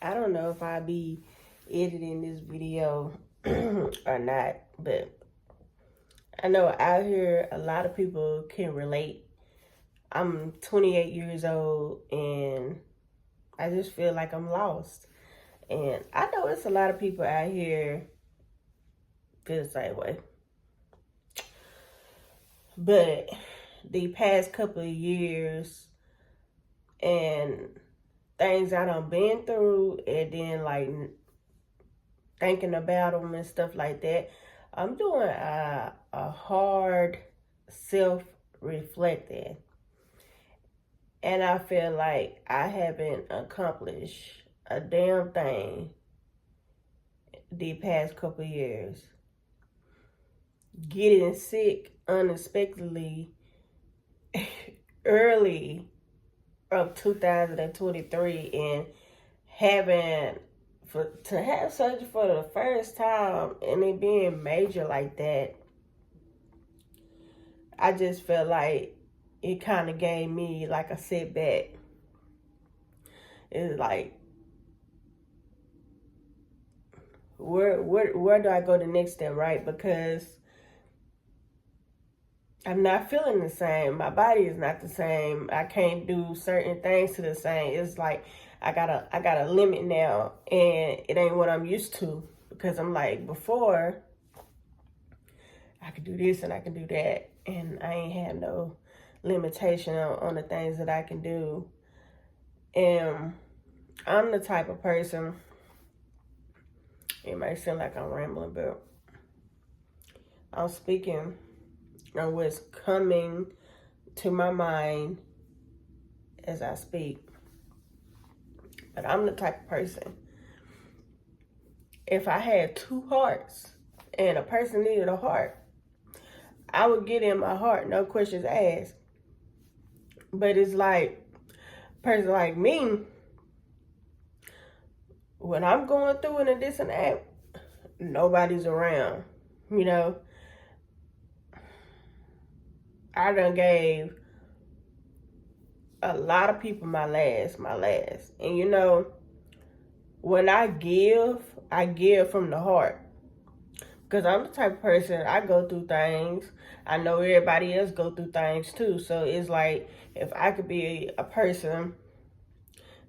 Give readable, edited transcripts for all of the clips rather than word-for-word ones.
I don't know if I'll be editing this video or not, but I know out here a lot of people can relate. I'm 28 years old and I just feel like I'm lost. And I know it's a lot of people out here feel the same way. But the past couple of years and things I done been through, and then like thinking about them and stuff like that, I'm doing a hard self-reflecting. And I feel like I haven't accomplished a damn thing the past couple of years. Getting sick unexpectedly early of 2023 and to have surgery for the first time and it being major like that, I just felt like it kind of gave me like a setback. It's like, where do I go the next step, right? Because I'm not feeling the same. My body is not the same. I can't do certain things to the same. It's like I got a limit now, and it ain't what I'm used to. Because I'm like, before I could do this and I can do that, and I ain't had no limitation on the things that I can do. And I'm the type of person, it might seem like I'm rambling, but I'm speaking on what's coming to my mind as I speak. But I'm the type of person, if I had two hearts and a person needed a heart, I would get in my heart, no questions asked. But it's like, a person like me, when I'm going through it and this and that, nobody's around. You know, I done gave a lot of people my last. And you know, when I give from the heart. Because I'm the type of person, I go through things. I know everybody else go through things too. So it's like, if I could be a person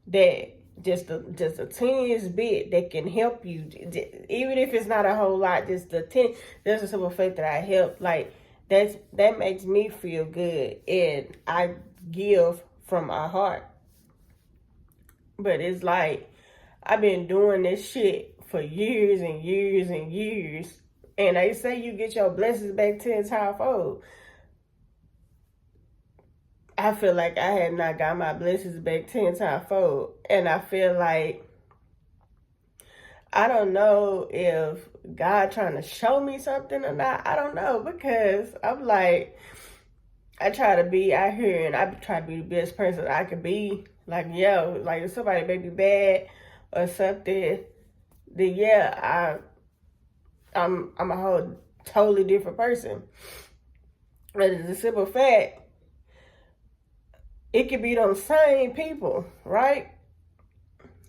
that just the teeniest bit that can help you, even if it's not a whole lot, just there's a simple fact that I help, like that makes me feel good, and I give from my heart. But it's like, I've been doing this shit for years and years and years, and they say you get your blessings back 10 times fold. I feel like I had not got my blessings back 10 times fold. And I feel like, I don't know if God trying to show me something or not. I don't know, because I'm like, I try to be out here and I try to be the best person I could be. Like, yo, like if somebody may be bad or something, then yeah, I'm a whole totally different person. But it's a simple fact, it could be those same people, right,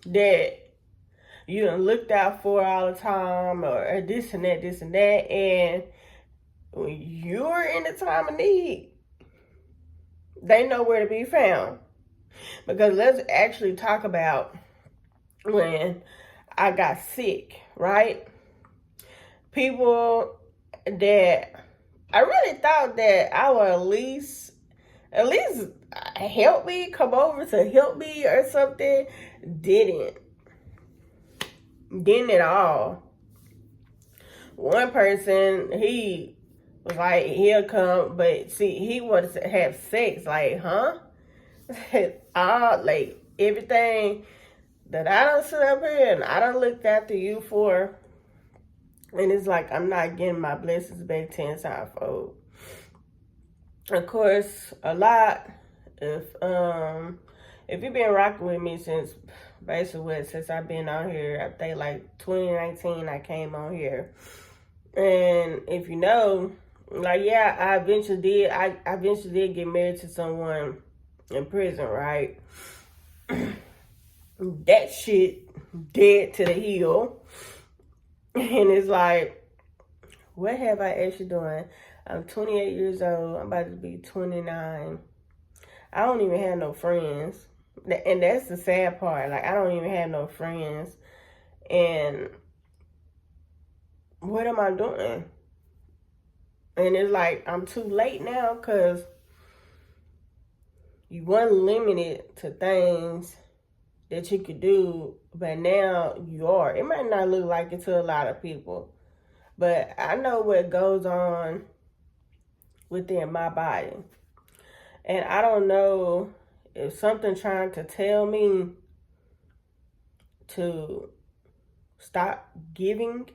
that you done looked out for all the time, or this and that, and when you're in a time of need, they know where to be found. Because let's actually talk about when I got sick, right? People that I really thought that I would at least help me, come over to help me or something, didn't at all. One person, he was like, he'll come, but see, he wanted to have sex. Like, huh? Like, everything that I done sit up here and I done looked after you for, and it's like, I'm not getting my blessings back 10 times fold. Of course, a lot, if you've been rocking with me since I've been on here, I think like 2019 I came on here. And if you know, like, yeah, I eventually did get married to someone in prison, right? That shit dead to the heel. And it's like, what have I actually done? I'm 28 years old. I'm about to be 29. I don't even have no friends. And that's the sad part. Like, I don't even have no friends. And what am I doing? And it's like, I'm too late now because you weren't limited to things that you could do, but now you are. It might not look like it to a lot of people, but I know what goes on within my body. And I don't know if something trying to tell me to stop giving.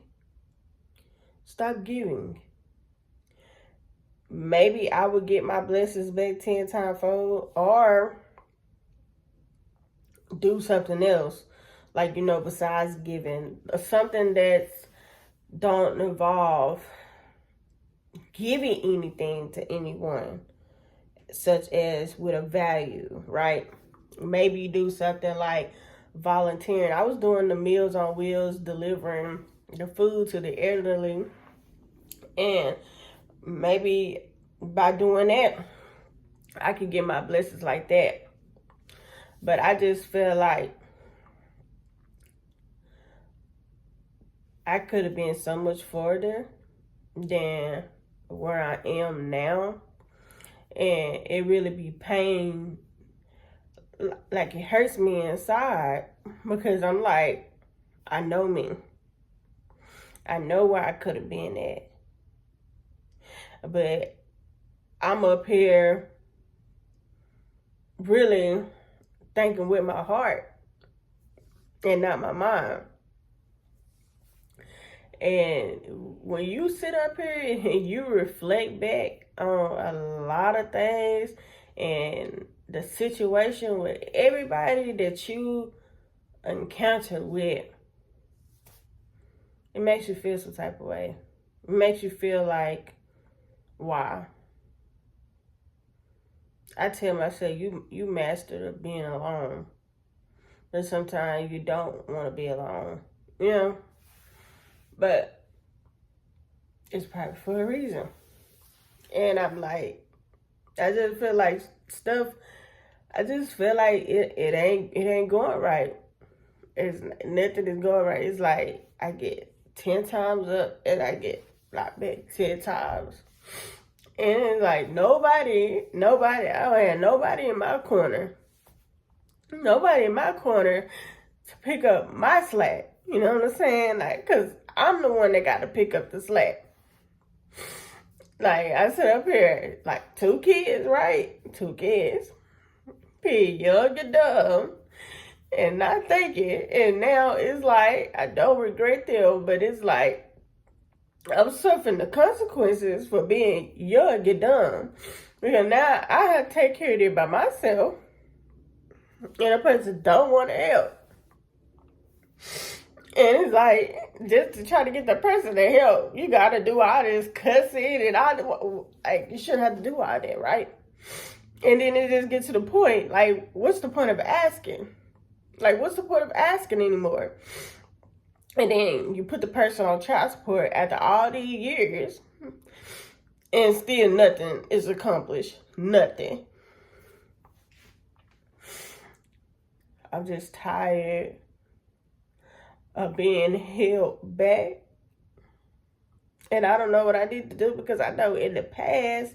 Maybe I would get my blessings back 10 times fold, or do something else, like, besides giving, something that's don't involve giving anything to anyone, such as with a value, right? Maybe you do something like volunteering. I was doing the Meals on Wheels, delivering the food to the elderly, and maybe by doing that, I could get my blessings like that. But I just feel like I could have been so much further than where I am now. And it really be pain. Like, it hurts me inside because I'm like, I know me. I know where I could have been at. But I'm up here really thinking with my heart and not my mind. And when you sit up here and you reflect back on a lot of things and the situation with everybody that you encounter with, it makes you feel some type of way. It makes you feel like, why? I tell myself, you mastered being alone. But sometimes you don't want to be alone, But it's probably for a reason. And I'm like, I just feel like it ain't going right. It's nothing is going right. It's like I get 10 times up and I get knocked back 10 times. And it's like nobody, I don't have nobody in my corner. Nobody in my corner to pick up my slack. You know what I'm saying? Like, because I'm the one that got to pick up the slack. Like, I sit up here, like, 2 kids, right? 2 kids. Be young and dumb and not thinking. And now it's like, I don't regret them, but it's like, I'm suffering the consequences for being young and dumb. Because now I have to take care of it by myself. And a person don't want to help. And it's like, just to try to get the person to help, you got to do all this cussing and all like, you shouldn't have to do all that, right? And then it just gets to the point, like, what's the point of asking? Like, what's the point of asking anymore? And then you put the person on child support after all these years, and still nothing is accomplished. Nothing. I'm just tired of being held back. And I don't know what I need to do, because I know in the past,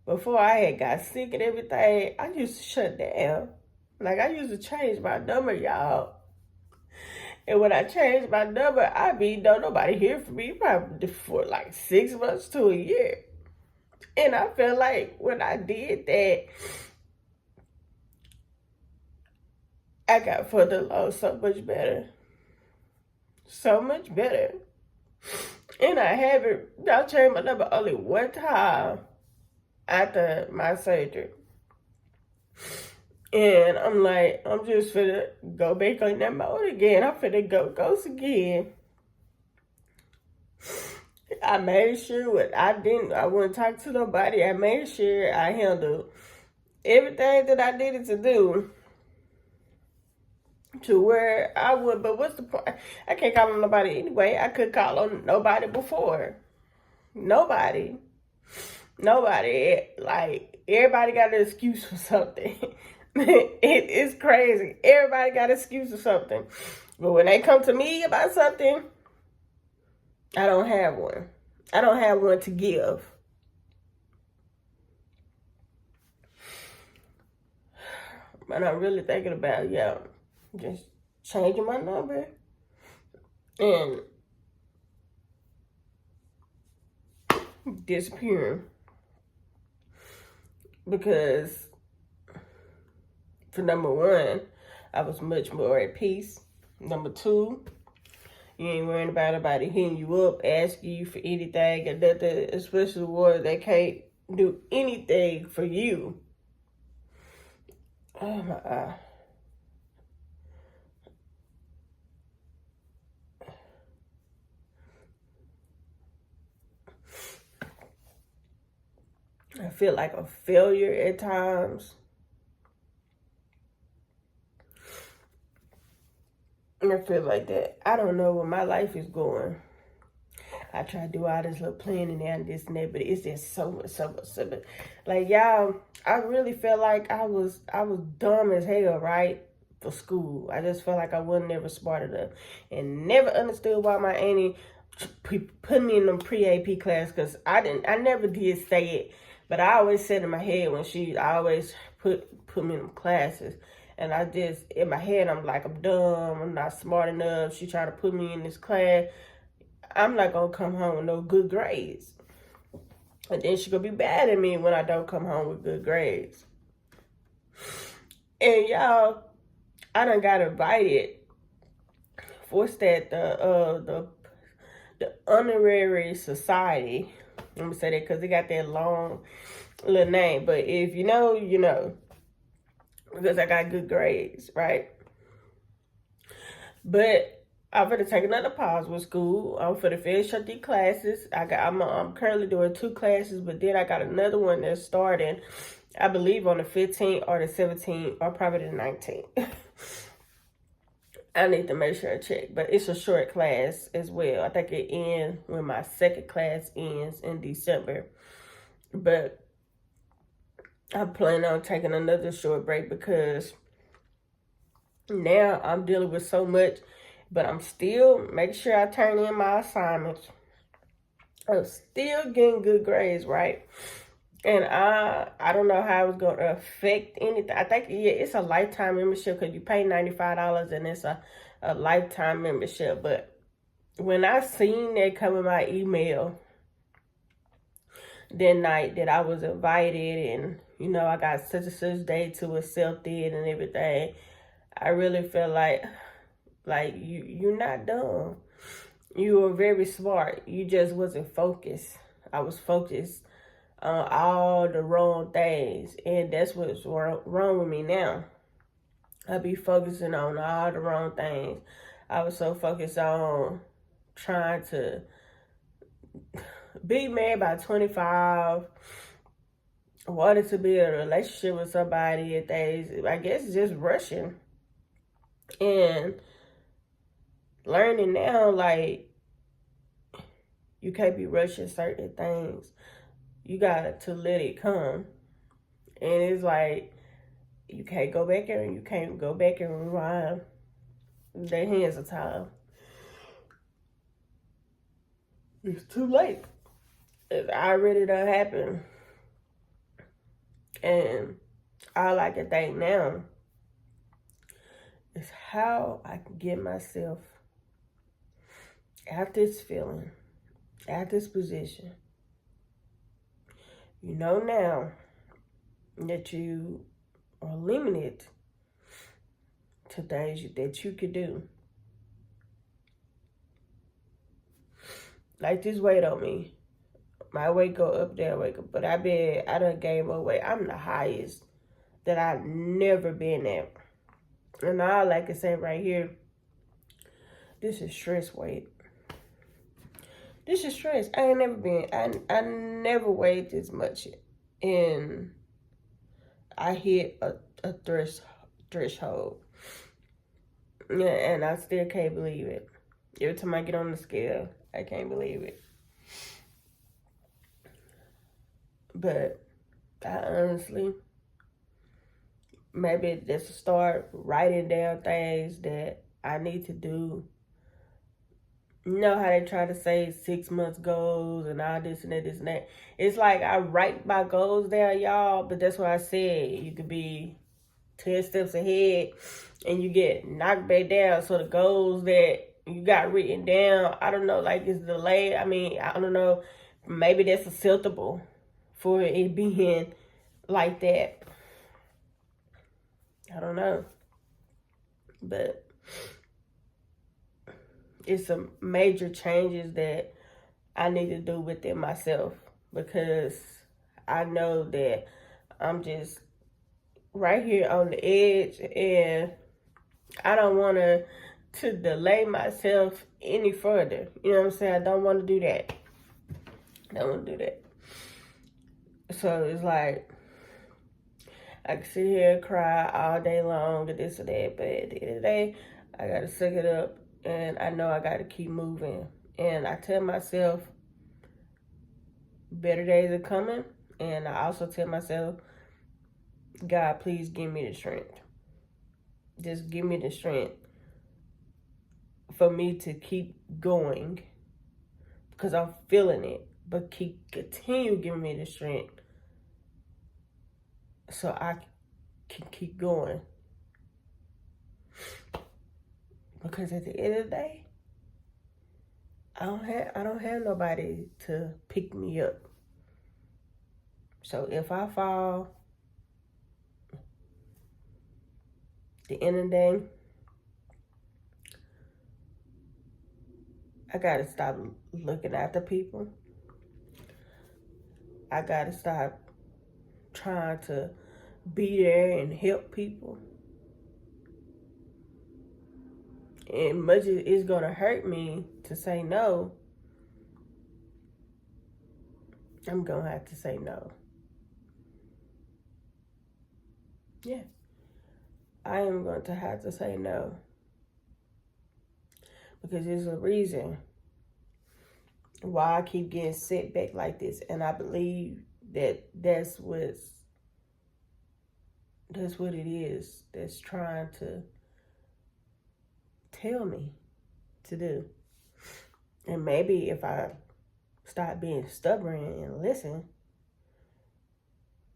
before I had got sick and everything, I used to shut down. Like, I used to change my number, y'all. And when I changed my number, don't nobody hear from me probably for like 6 months to a year. And I feel like when I did that, I got further along so much better. So much better. And I changed my number only one time after my surgery. And I'm like, I'm just finna go back on that mode again. I'm finna go ghost again. I made sure I wouldn't talk to nobody. I made sure I handled everything that I needed to do to where I would, but what's the point? I can't call on nobody anyway. I could call on nobody before. Nobody. Like, everybody got an excuse for something. It's crazy. Everybody got an excuse for something. But when they come to me about something, I don't have one. I don't have one to give. But I'm really thinking about, just changing my number and disappearing. Because, for number one, I was much more at peace. Number two, you ain't worrying about anybody hitting you up, asking you for anything, and nothing, especially where they can't do anything for you. Oh my God. I feel like a failure at times. I feel like that. I don't know where my life is going. I try to do all this little planning and this and that, but it's just so much. Like, y'all, I really feel like I was dumb as hell, right? For school. I just felt like I wasn't never smart enough. And never understood why my auntie put me in them pre-AP class, because I never did say it. But I always said in my head when she always put me in them classes. And I just, in my head, I'm like, I'm dumb. I'm not smart enough. She tried to put me in this class. I'm not going to come home with no good grades. And then she going to be bad at me when I don't come home with good grades. And y'all, I done got invited. Forced at the honorary society. I'm going to say that because they got that long little name. But if you know, you know. Because I got good grades, right? But I'm going to take another pause with school. I'm for the finish up these classes. I'm currently doing 2 classes, but then I got another one that's starting, I believe, on the 15th or the 17th or probably the 19th. I need to make sure I check, but it's a short class as well. I think it ends when my second class ends in December. But I plan on taking another short break because now I'm dealing with so much, but I'm still making sure I turn in my assignments. I'm still getting good grades, right? And I don't know how it's going to affect anything. I think, it's a lifetime membership because you pay $95 and it's a lifetime membership. But when I seen that come in my email that night that I was invited and, you know, I got such and such day to accept it and everything, I really feel like you're not dumb. You were very smart. You just wasn't focused. I was focused on all the wrong things. And that's what's wrong with me now. I be focusing on all the wrong things. I was so focused on trying to be married by 25, wanted to be in a relationship with somebody and things. I guess just rushing. And learning now, like, you can't be rushing certain things. You got to let it come. And it's like, you can't go back and rewind their hands of time. It's too late. It already done happened. And all I can think now is how I can get myself out this feeling, out this position. You know now that you are limited to things that you could do. Like this weight on me. My weight go up, there weight go, but I done gained more weight. I'm the highest that I've never been at. And all I can say right here, this is stress weight. This is stress. I ain't never been, I never weighed this much. And I hit a threshold. Yeah, and I still can't believe it. Every time I get on the scale, I can't believe it. But I honestly, maybe just start writing down things that I need to do. You know how they try to say 6 months goals and all this and that, this and that. It's like I write my goals down, y'all, but that's what I said. You could be 10 steps ahead and you get knocked back down. So the goals that you got written down, I don't know, like it's delayed. I mean, I don't know. Maybe that's acceptable for it being like that. I don't know. But it's some major changes that I need to do within myself because I know that I'm just right here on the edge and I don't want to delay myself any further. You know what I'm saying? I don't want to do that. I don't want to do that. So it's like I can sit here and cry all day long and this and that, but at the end of the day, I gotta suck it up and I know I gotta keep moving. And I tell myself better days are coming, and I also tell myself, God, please give me the strength. Just give me the strength for me to keep going because I'm feeling it, but continue giving me the strength so I can keep going. Because at the end of the day, I don't have nobody to pick me up. So if I fall, at the end of the day, I gotta stop looking after people. I gotta stop trying to be there and help people. And much as it's gonna hurt me to say no, I'm gonna have to say no. Yeah. I am going to have to say no. Because there's a reason why I keep getting set back like this. And I believe that that's what it is that's trying to tell me to do. And maybe if I stop being stubborn and listen,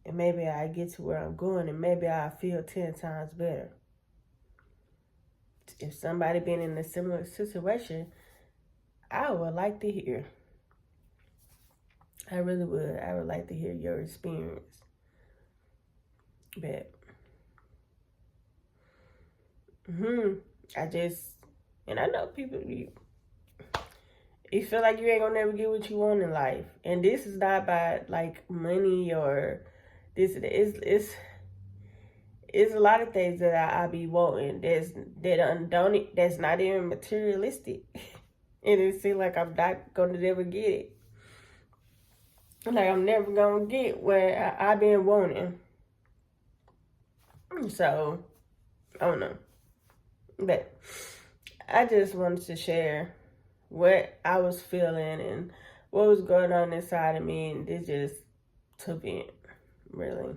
and maybe I get to where I'm going, and maybe I feel 10 times better. If somebody been in a similar situation, I would like to hear. I really would. I would like to hear your experience. But, and I know people, you feel like you ain't gonna never get what you want in life. And this is not about like money or this. It's a lot of things that I be wanting that's not even materialistic. And it seems like I'm not gonna never get it. Like I'm never gonna get what I've been wanting. So, I don't know. But I just wanted to share what I was feeling and what was going on inside of me, and this just to vent, really.